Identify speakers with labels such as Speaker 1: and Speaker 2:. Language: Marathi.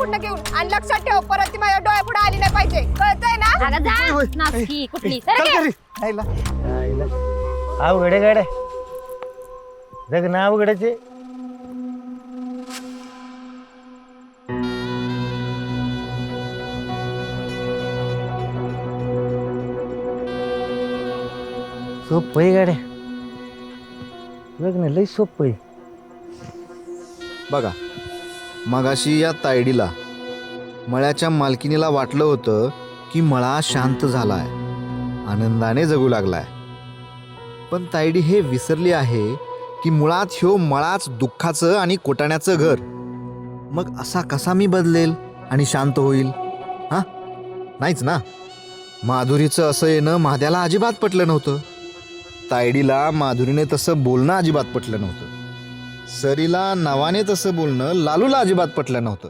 Speaker 1: कुठं घेऊन आणि लक्षात ठेव परत ती माझ्या डोळ्यापुढे आली नाही पाहिजे कळतंय ना
Speaker 2: अगं जा नासकी कुठली सर
Speaker 3: अवघड आहे गाड्या जग ना अवघडाचे सोपं आहे गाड्या लग्न लई सोपं आहे.
Speaker 4: बघा मगाशी या तायडीला मळ्याच्या मालकिनीला वाटलं होतं की मळा शांत झालाय, आनंदाने जगू लागलाय. पण तायडी हे विसरली आहे की मुळात ह्यो मळाच दुःखाचं आणि कोटाण्याचं घर. मग असा कसा मी बदलेल आणि शांत होईल? हा नाहीच ना. माधुरीचं असं येणं महाद्याला अजिबात पटलं नव्हतं. तायडीला माधुरीने तसं बोलणं अजिबात पटलं नव्हतं. सरीला नवाने तसं बोलणं लालूला अजिबात पटलं नव्हतं.